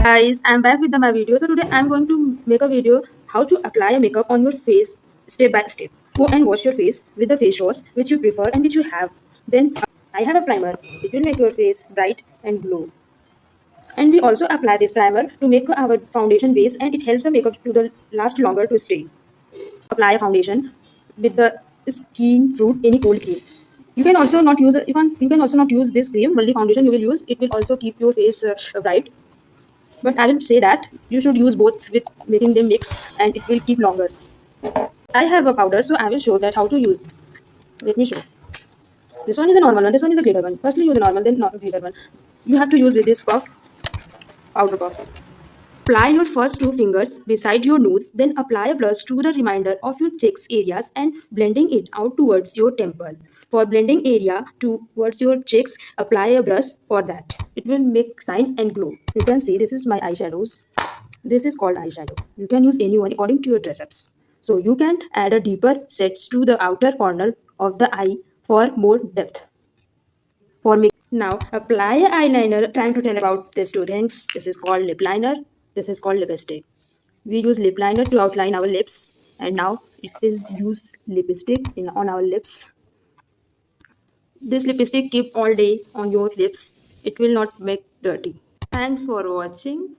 Guys, I'm back with my video. So today I'm going to make a video how to apply a makeup on your face step by step. Go and wash your face with the face wash which you prefer and which you have. Then I have a primer. It will make your face bright and glow. And we also apply this primer to make our foundation base, and it helps the makeup to the last longer to stay. Apply a foundation with the skin fruit any cold cream. You can also not use you can also not use this cream. Only foundation you will use. It will also keep your face bright. But I will say that you should use both with making them mix, and it will keep longer. I have a powder, so I will show that how to use. Let me show. This one is a normal one. This one is a glitter one. Firstly, use a normal, then not a glitter one. You have to use with this puff, powder puff. Apply your first two fingers beside your nose, then apply a brush to the remainder of your cheeks areas and blending it out towards your temple. For blending area towards your cheeks, apply a brush for that. It will make shine and glow. You can see this is my eyeshadows. This is called eyeshadow. You can use any one according to your dress ups. So you can add a deeper sets to the outer corner of the eye for more depth. For me, now apply a eyeliner. Time to tell about these two things. This is called lip liner. This is called lipstick. We use lip liner to outline our lips, and now it is use lipstick on our lips. This lipstick keep all day on your lips. It will not make dirty. Thanks for watching.